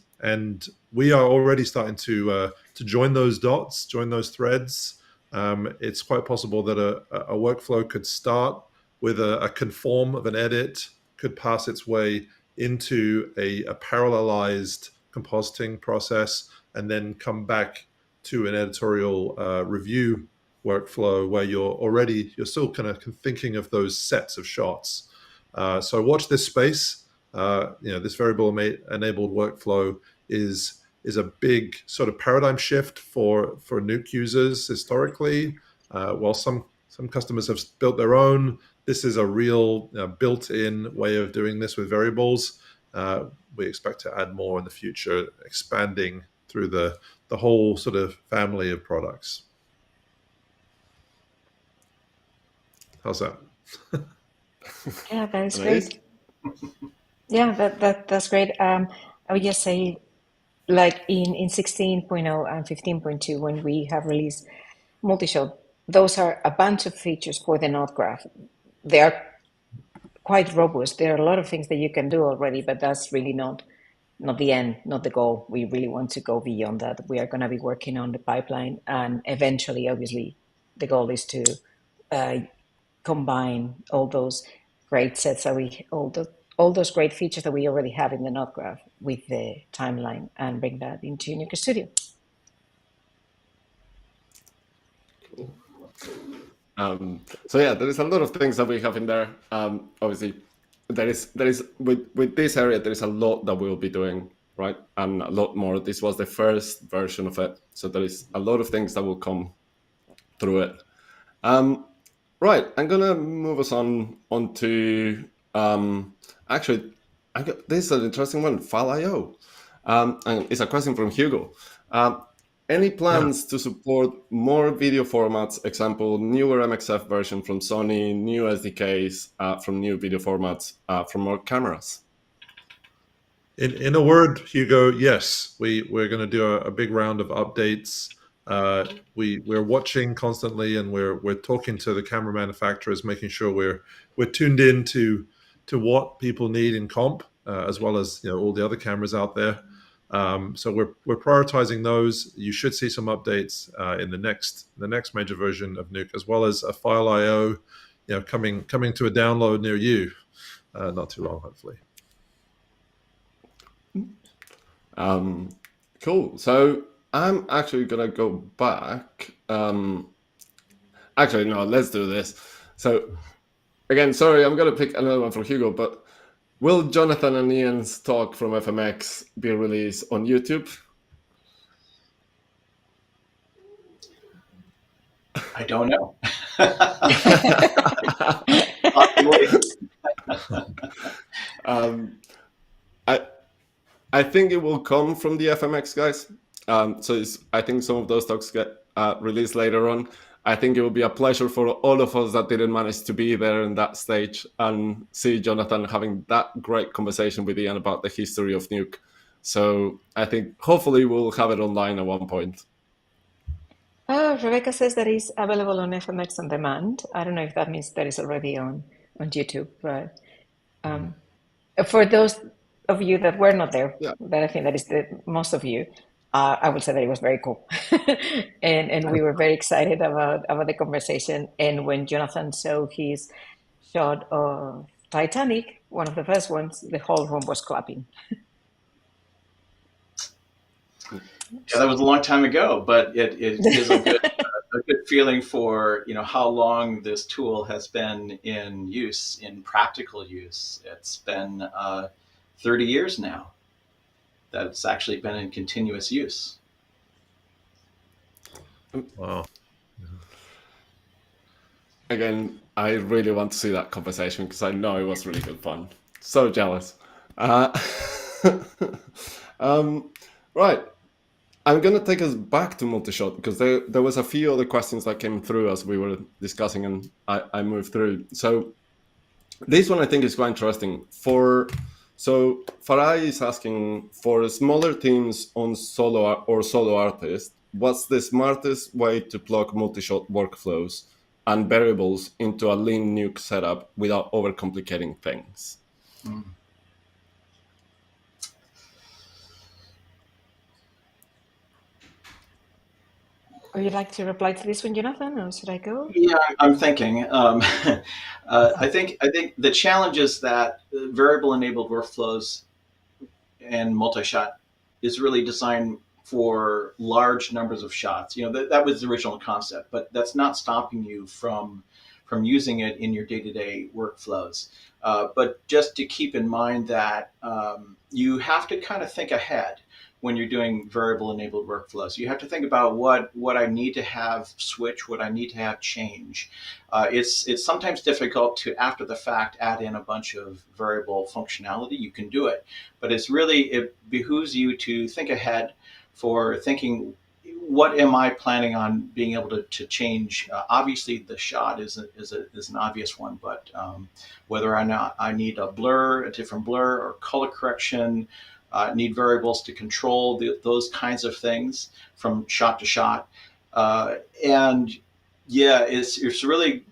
we are already starting to join those dots, join those threads. It's quite possible that a workflow could start with a conform of an edit, could pass its way into a parallelized compositing process, and then come back to an editorial review workflow where you're still kind of thinking of those sets of shots. So watch this space. This variable enabled workflow is a big sort of paradigm shift for Nuke users historically. While some customers have built their own, this is a real built-in way of doing this with variables. We expect to add more in the future, expanding through the whole sort of family of products. How's that? Yeah, that is Nice. great. Yeah, that's great. I would just say, like in 16.0 and 15.2, when we have released multi-shot, those are a bunch of features for the node graph. They are quite robust. There are a lot of things that you can do already, but that's really not the end, not the goal. We really want to go beyond that. We are going to be working on the pipeline, and eventually, obviously, the goal is to combine all those great sets that all those great features that we already have in the node graph with the timeline and bring that into Nuke Studio. So yeah, there is a lot of things that we have in there. Obviously, there is with this area there is a lot that we'll be doing, right, and a lot more. This was the first version of it, so there is a lot of things that will come through it. Right, I'm gonna move us on to actually, this is an interesting one, File.io, and it's a question from Hugo. Any plans to support more video formats? Example, newer MXF version from Sony, new SDKs from new video formats from more cameras. In a word, Hugo, yes, we're going to do a big round of updates. We're watching constantly, and we're talking to the camera manufacturers, making sure we're tuned in to what people need in comp, as well as all the other cameras out there. So we're prioritizing those. You should see some updates in the next major version of Nuke, as well as a File.io, coming to a download near you, not too long, hopefully. Cool. So I'm actually gonna go back. Actually, no, let's do this. So again, sorry, I'm gonna pick another one from Hugo, but will Jonathan and Ian's talk from FMX be released on YouTube? I don't know. I think it will come from the FMX guys. So I think some of those talks get released later on. I think it will be a pleasure for all of us that didn't manage to be there in that stage and see Jonathan having that great conversation with Ian about the history of Nuke. So I think hopefully we'll have it online at one point. Rebecca says that it's available on FMX on demand. I don't know if that means that it's already on YouTube, but for those of you that were not there, that I think that is most of you, I would say that it was very cool. and we were very excited about the conversation. And when Jonathan showed his shot of Titanic, one of the first ones, the whole room was clapping. Yeah, that was a long time ago, but it is a good a good feeling for how long this tool has been in use, in practical use. It's been 30 years now that it's actually been in continuous use. Wow. Again, I really want to see that conversation because I know it was really good fun. So jealous. Right. I'm going to take us back to multi-shot because there was a few other questions that came through as we were discussing and I moved through. So this one I think is quite interesting. So Farai is asking, for smaller teams on solo artists, what's the smartest way to plug multi-shot workflows and variables into a lean nuke setup without overcomplicating things? Would you like to reply to this one, Jonathan, or should I go? Yeah, I'm thinking. I think the challenge is that variable enabled workflows and multi-shot is really designed for large numbers of shots. That was the original concept, but that's not stopping you from using it in your day-to-day workflows. But just to keep in mind that you have to kind of think ahead when you're doing variable enabled workflows. You have to think about what I need to have switch, what I need to have change. It's sometimes difficult to, after the fact, add in a bunch of variable functionality. You can do it, but it behooves you to think ahead for thinking, what am I planning on being able to change? Obviously, the shot is an obvious one, but whether or not I need a different blur, or color correction, need variables to control those kinds of things from shot to shot. And yeah, it's really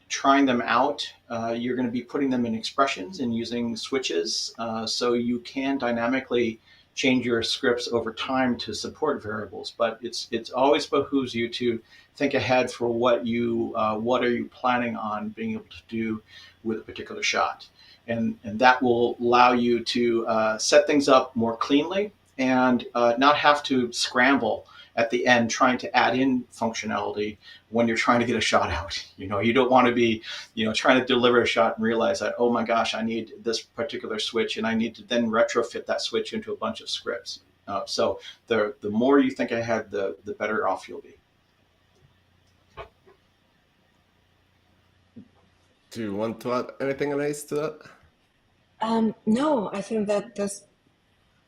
trying them out. You're going to be putting them in expressions and using switches, so you can dynamically change your scripts over time to support variables. But it's always behooves you to think ahead for what are you planning on being able to do with a particular shot. And that will allow you to set things up more cleanly and not have to scramble at the end trying to add in functionality when you're trying to get a shot out. You don't want to be trying to deliver a shot and realize that, oh my gosh, I need this particular switch and I need to then retrofit that switch into a bunch of scripts. So the more you think ahead, the better off you'll be. Do you want to add anything, Anais, to that? No, I think that's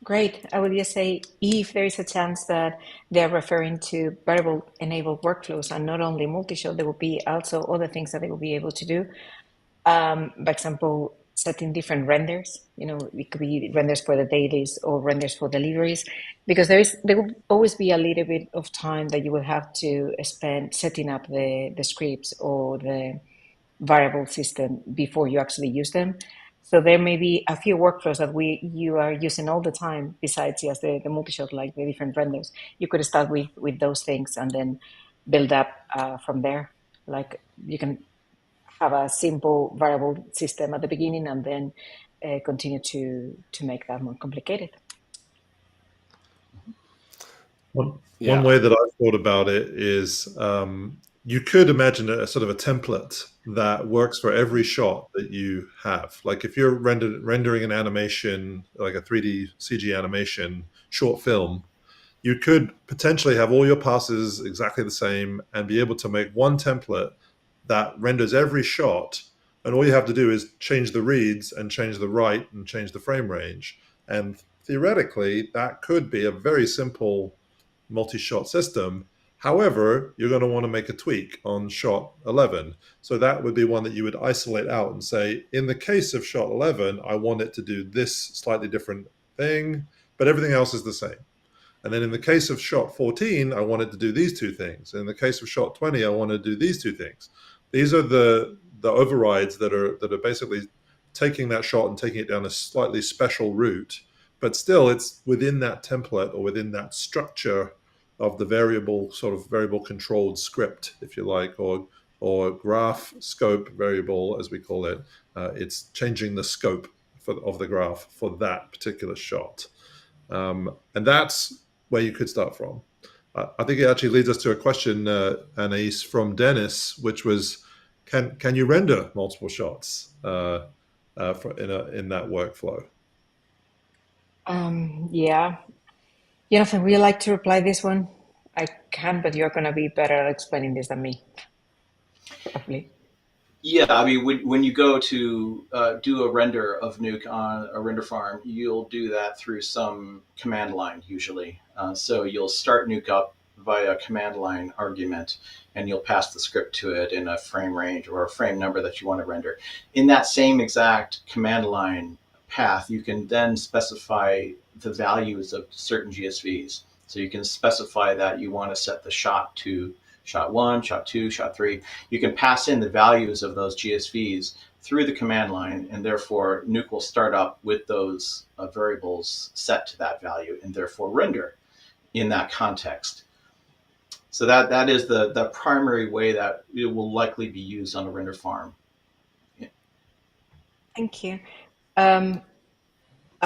great. I would just say, if there is a chance that they're referring to variable enabled workflows and not only multi-shot, there will be also other things that they will be able to do. For example, setting different renders. It could be renders for the dailies or renders for deliveries, because there will always be a little bit of time that you will have to spend setting up the scripts or the variable system before you actually use them. So there may be a few workflows that you are using all the time besides just the multi-shot, like the different renders. You could start with those things and then build up from there. Like you can have a simple variable system at the beginning and then continue to make that more complicated. One way that I've thought about it is you could imagine a sort of a template that works for every shot that you have. Like if you're rendering an animation, like a 3D CG animation short film, you could potentially have all your passes exactly the same and be able to make one template that renders every shot, and all you have to do is change the reads and change the write and change the frame range. And theoretically, that could be a very simple multi-shot system. However, you're going to want to make a tweak on shot 11. So that would be one that you would isolate out and say, in the case of shot 11, I want it to do this slightly different thing, but everything else is the same. And then in the case of shot 14, I wanted to do these two things. In the case of shot 20, I want to do these two things. These are the overrides that are basically taking that shot and taking it down a slightly special route, but still it's within that template or within that structure of the variable controlled script, if you like, or graph scope variable, as we call it. It's changing the scope of the graph for that particular shot. And that's where you could start from. I think it actually leads us to a question, Anais, from Dennis, which was, can you render multiple shots in that workflow? Yeah. Jonathan, would you like to reply this one? I can, but you're going to be better at explaining this than me, probably. Yeah, I mean, when you go to do a render of Nuke on a render farm, you'll do that through some command line usually. So you'll start Nuke up via command line argument, and you'll pass the script to it in a frame range or a frame number that you want to render. In that same exact command line path, you can then specify the values of certain GSVs. So you can specify that you want to set the shot to shot 1, shot 2, shot 3. You can pass in the values of those GSVs through the command line, and therefore Nuke will start up with those variables set to that value and therefore render in that context. So that is the primary way that it will likely be used on a render farm. Yeah. Thank you.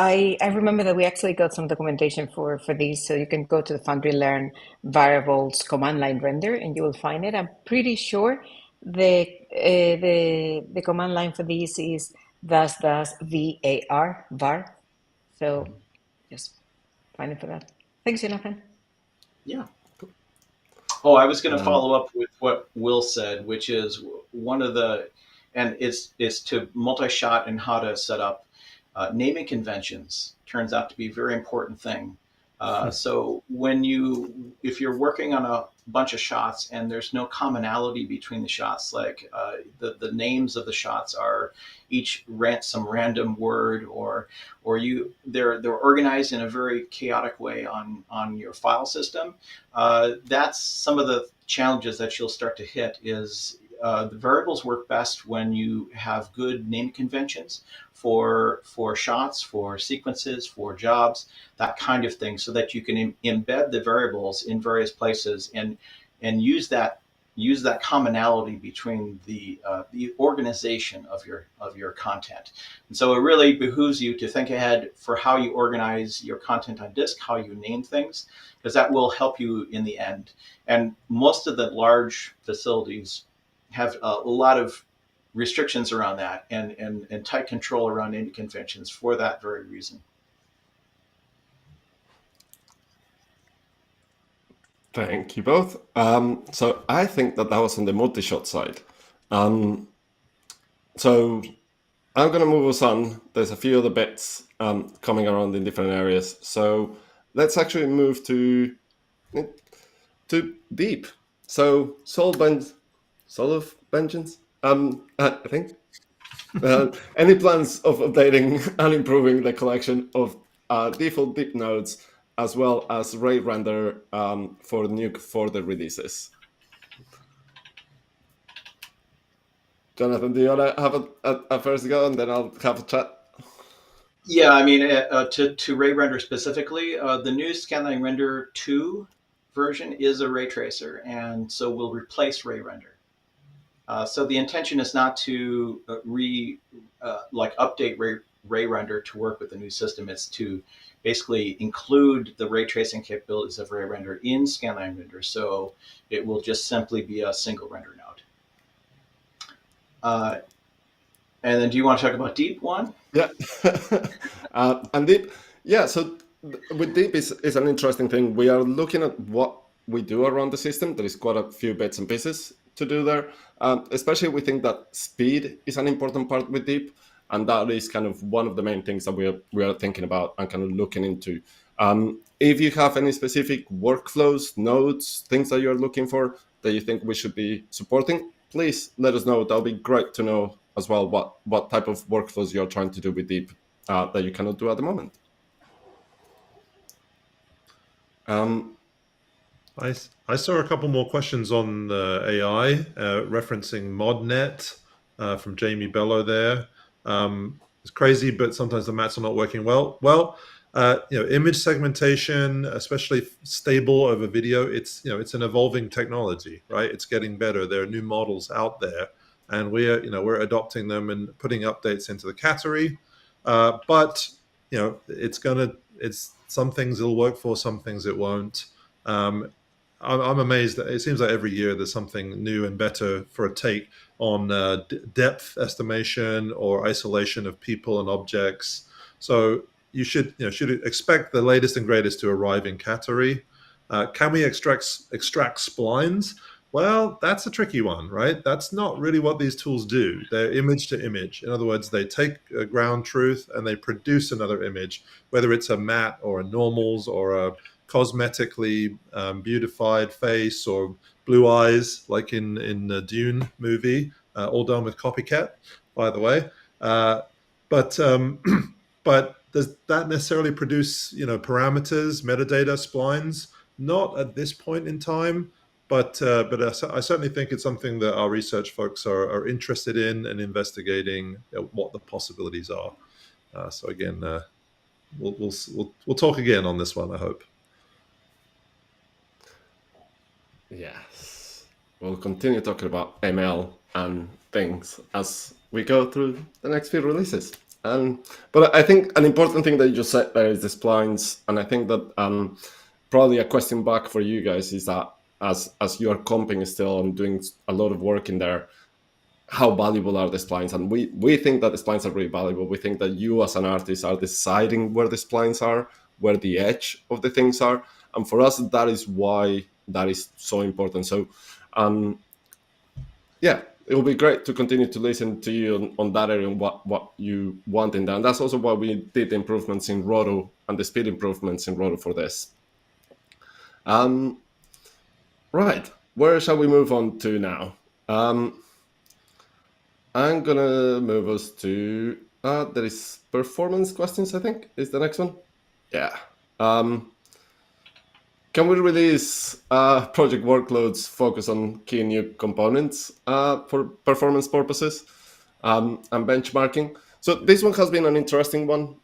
I remember that we actually got some documentation for these, so you can go to the Foundry Learn variables command line render, and you will find it. I'm pretty sure the command line for these is var. So just find it for that. Thanks, Jonathan. Yeah. Oh, I was going to follow up with what Will said, which is one of the, and it's to multi-shot and how to set up naming conventions turns out to be a very important thing. So if you're working on a bunch of shots and there's no commonality between the shots, like the names of the shots are each some random word, or they're organized in a very chaotic way on your file system. That's some of the challenges that you'll start to hit. Is the variables work best when you have good name conventions for shots, for sequences, for jobs, that kind of thing, so that you can embed the variables in various places and use that commonality between the organization of your content. And so it really behooves you to think ahead for how you organize your content on disk, how you name things, because that will help you in the end. And most of the large facilities have a lot of restrictions around that and tight control around naming conventions for that very reason. Thank you both. So I think that was on the multi-shot side. So I'm going to move us on. There's a few other bits coming around in different areas. So let's actually move to Deep. So Soul of Vengeance, I think. Any plans of updating and improving the collection of default Deep nodes as well as Ray Render for Nuke for the releases? Jonathan, do you want to have a first go, and then I'll have a chat? Yeah, I mean, to Ray Render specifically, the new Scanline Render 2 version is a ray tracer, and so will replace Ray Render. So the intention is not to update Ray Render to work with the new system. It's to basically include the ray tracing capabilities of Ray Render in Scanline Render, so it will just simply be a single render node. And then do you want to talk about Deep one? Yeah. And Deep, yeah, so with Deep is an interesting thing. We are looking at what we do around the system. There is quite a few bits and pieces to do there. Especially we think that speed is an important part with Deep, and that is kind of one of the main things that we are thinking about and kind of looking into. If you have any specific workflows, nodes, things that you're looking for that you think we should be supporting, please let us know. That'll be great to know as well what type of workflows you're trying to do with Deep that you cannot do at the moment. I saw a couple more questions on AI, referencing ModNet from Jamie Bello there. It's crazy, but sometimes the mats are not working well. Well, image segmentation, especially stable over video, it's an evolving technology, right? It's getting better. There are new models out there, and we're adopting them and putting updates into the category. But it's some things it'll work for, some things it won't. I'm amazed that it seems like every year there's something new and better for a take on depth estimation or isolation of people and objects. So you should expect the latest and greatest to arrive in Katori. Can we extract splines? Well, that's a tricky one, right? That's not really what these tools do. They're image to image. In other words, they take a ground truth and they produce another image, whether it's a matte or a normals or a cosmetically beautified face or blue eyes, like in the Dune movie, all done with Copycat, by the way. But but does that necessarily produce parameters, metadata, splines? Not at this point in time. But I certainly think it's something that our research folks are interested in and investigating what the possibilities are. So again, we'll talk again on this one, I hope. Yes, we'll continue talking about ML and things as we go through the next few releases. But I think an important thing that you just said there is the splines, and I think that probably a question back for you guys is that as you are comping still and doing a lot of work in there, how valuable are the splines? And we think that the splines are really valuable. We think that you as an artist are deciding where the splines are, where the edge of the things are. And for us, that is why that is so important. So, yeah, it will be great to continue to listen to you on that area and what you want in there. And that's also why we did the improvements in Roto and the speed improvements in Roto for this. Right, where shall we move on to now? I'm gonna move us to there is performance questions, I think, is the next one. Yeah. Can we release project workloads focus on key new components for performance purposes and benchmarking? So this one has been an interesting one.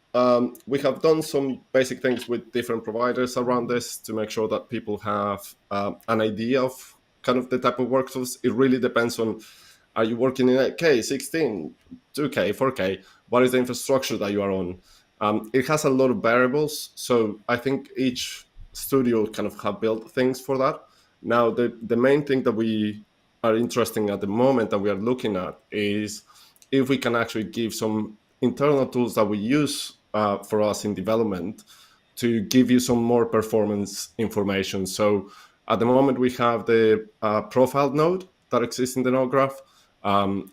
We have done some basic things with different providers around this to make sure that people have an idea of kind of the type of workflows. It really depends on, are you working in 8K, 16, 2K, 4K? What is the infrastructure that you are on? It has a lot of variables. So I think each studio kind of have built things for that. Now, the main thing that we are interested at the moment that we are looking at is if we can actually give some internal tools that we use for us in development to give you some more performance information. So at the moment, we have the profile node that exists in the node graph.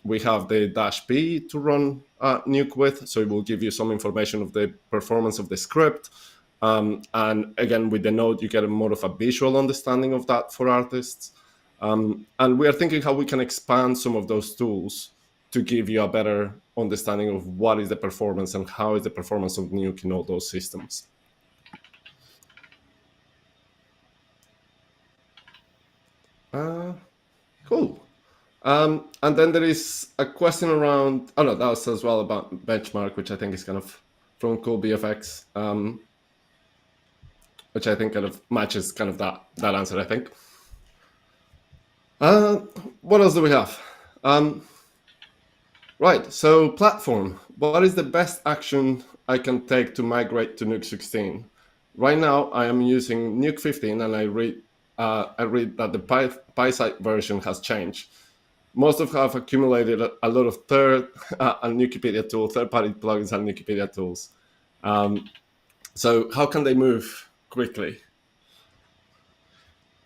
We have the -p to run Nuke with, so it will give you some information of the performance of the script. And again, with the node, you get more of a visual understanding of that for artists. And we are thinking how we can expand some of those tools to give you a better understanding of what is the performance and how is the performance of Nuke in all those systems. Cool. And then there is a question around, oh no, that was as well about benchmark, which I think is kind of from CoolBFX, which I think kind of matches kind of that answer, I think. What else do we have? Right, so platform. What is the best action I can take to migrate to Nuke 16? Right now, I am using Nuke 15, and I read that the PySite version has changed. Most of have accumulated a lot of Nukepedia tools, third-party plugins and Nukepedia tools. So how can they move quickly?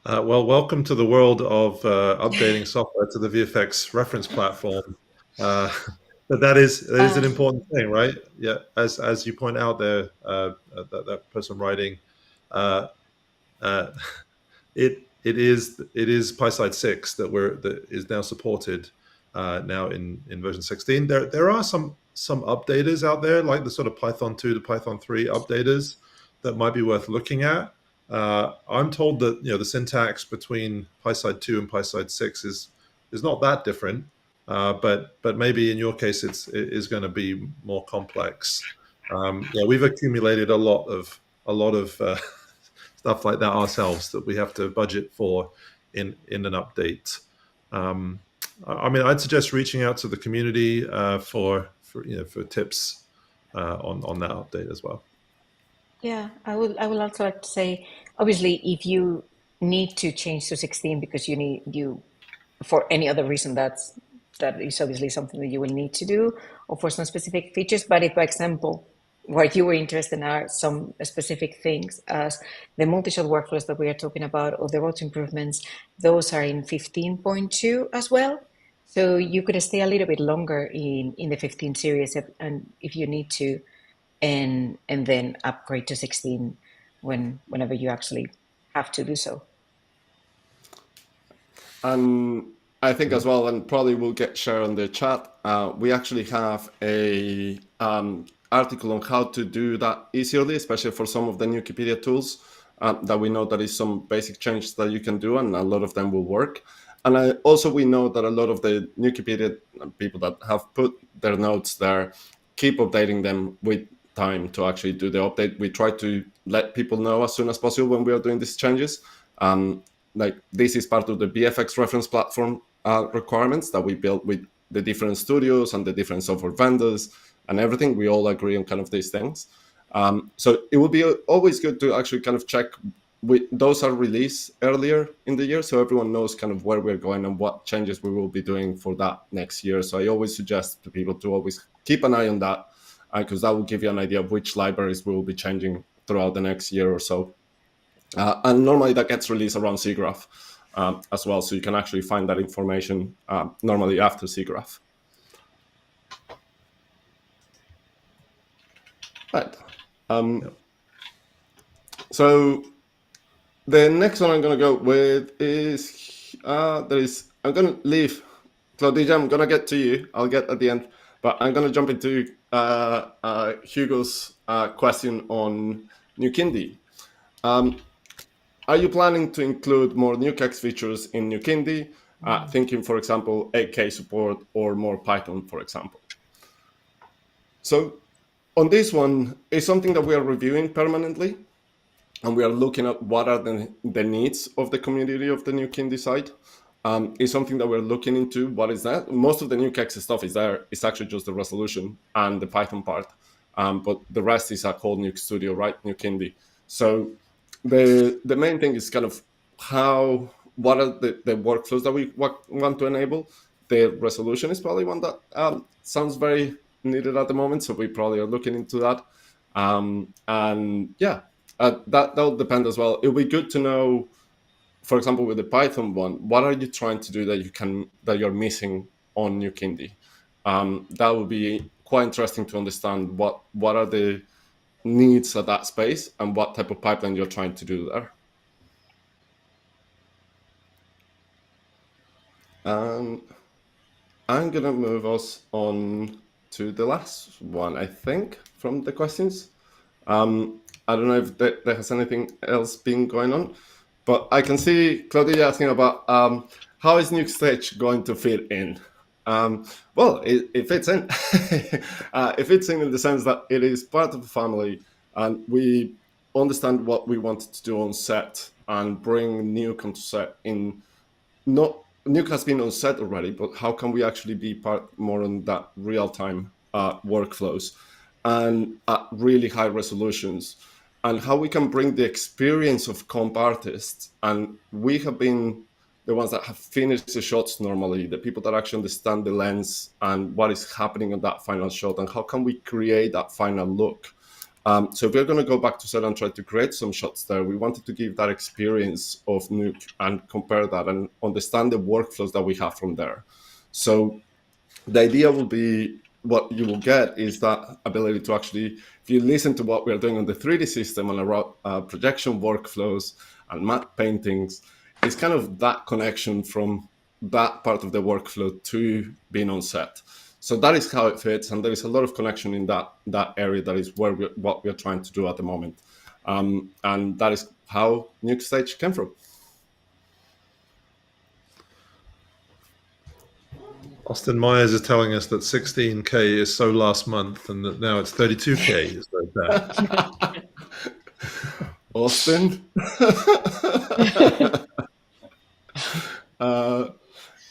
Well, welcome to the world of updating software to the VFX reference platform. But that is an important thing, right? Yeah, as you point out there, that person writing, it is PySite 6 that is now supported now in version 16. There are some updaters out there, like the sort of Python 2 to Python 3 updaters that might be worth looking at. I'm told that the syntax between PySite 2 and PySite 6 is not that different, but maybe in your case it is going to be more complex. We've accumulated a lot of stuff like that ourselves that we have to budget for in an update. I mean, I'd suggest reaching out to the community for tips on that update as well. Yeah, I would also like to say, obviously, if you need to change to 16 because you for any other reason that is obviously something that you will need to do, or for some specific features. But if, for example, what you were interested in are some specific things as the multi-shot workflows that we are talking about, or the road improvements, those are in 15.2 as well. So you could stay a little bit longer in the 15 series and if you need to, and then upgrade to 16 whenever you actually have to do so. And I think as well, and probably we'll get shared on the chat, we actually have a article on how to do that easily, especially for some of the Nukipedia tools that we know that is some basic changes that you can do, and a lot of them will work. And we know that a lot of the Nukipedia people that have put their notes there keep updating them with time to actually do the update. We try to let people know as soon as possible when we are doing these changes. Like this is part of the BFX reference platform requirements that we built with the different studios and the different software vendors and everything. We all agree on kind of these things. So it would be always good to actually kind of check those are released earlier in the year, so everyone knows kind of where we're going and what changes we will be doing for that next year. So I always suggest to people to always keep an eye on that, because that will give you an idea of which libraries we will be changing throughout the next year or so. And normally that gets released around SIGGRAPH as well, so you can actually find that information normally after SIGGRAPH. Right. So the next one I'm going to go with is I'm going to leave Claudia. I'm going to get to you. I'll get at the end, but I'm going to jump into Hugo's question on NuKindy. Are you planning to include more NukeX features in NuKindy? Thinking, for example, 8K support or more Python, for example. So on this one, it's something that we are reviewing permanently. And we are looking at what are the needs of the community of the NuKindy site. It's something that we're looking into. What is that? Most of the NukeX stuff is there. It's actually just the resolution and the Python part. But the rest is a whole Nuke Studio, right? NuKindy. So the main thing is kind of what are the workflows that we want to enable. The resolution is probably one that sounds very needed at the moment. So we probably are looking into that. And yeah. That'll depend as well. It'll be good to know, for example, with the Python one, what are you trying to do that you're missing on NuKindy? That would be quite interesting to understand what are the needs at that space and what type of pipeline you're trying to do there. I'm gonna move us on to the last one, I think, from the questions. I don't know if there has anything else been going on, but I can see Claudia asking about how is NukeStage going to fit in? Well, it fits in. It fits in the sense that it is part of the family, and we understand what we wanted to do on set and bring Nuke onto set. Nuke has been on set already, but how can we actually be part more on that real-time workflows and at really high resolutions? And how we can bring the experience of comp artists, and we have been the ones that have finished the shots normally, the people that actually understand the lens and what is happening on that final shot, and how can we create that final look. So if we're going to go back to set and try to create some shots there, we wanted to give that experience of Nuke and compare that and understand the workflows that we have from there. So the idea will be, what you will get is that ability to actually, if you listen to what we're doing on the 3D system and around projection workflows and matte paintings, it's kind of that connection from that part of the workflow to being on set. So that is how it fits, and there is a lot of connection in that area. That is what we're trying to do at the moment, and that is how NukeStage came from. Austin Myers is telling us that 16K is so last month and that now it's 32K. Is that Austin?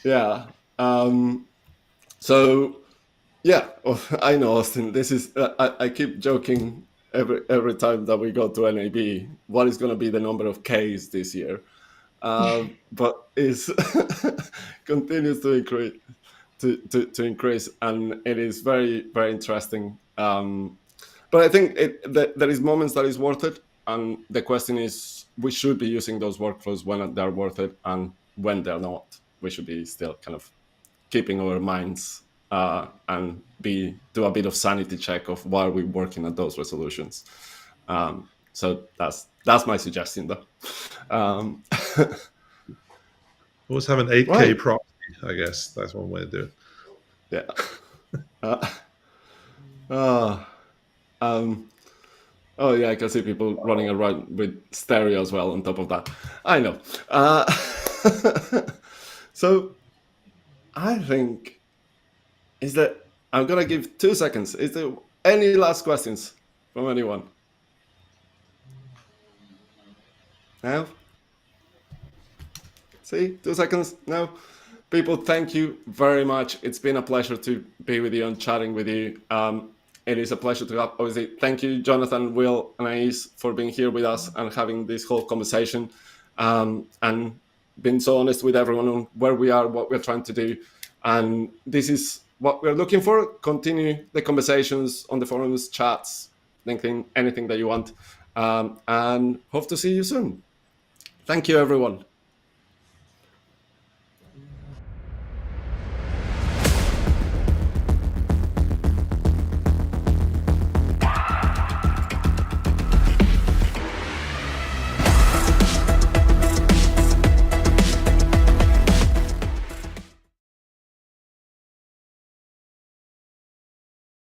Yeah. So, yeah, I know, Austin. This is I keep joking every time that we go to NAB. What is going to be the number of Ks this year? but is continues to increase. To increase, and it is very, very interesting. But I think there is moments that is worth it, and the question is, we should be using those workflows when they're worth it, and when they're not, we should be still kind of keeping our minds and do a bit of sanity check of why we're working at those resolutions. So that's my suggestion, though. Always have an 8K Right. proxy, I guess. That's one way to do it. Yeah. Oh yeah, I can see people running around with stereo as well on top of that. I know. So I think I'm gonna give 2 seconds. Is there any last questions from anyone? No? See, 2 seconds. No. People, thank you very much. It's been a pleasure to be with you and chatting with you. It is a pleasure to have, obviously, thank you, Jonathan, Will, and Ais, for being here with us and having this whole conversation, and being so honest with everyone on where we are, what we're trying to do. And this is what we're looking for. Continue the conversations on the forums, chats, LinkedIn, anything that you want. And hope to see you soon. Thank you, everyone.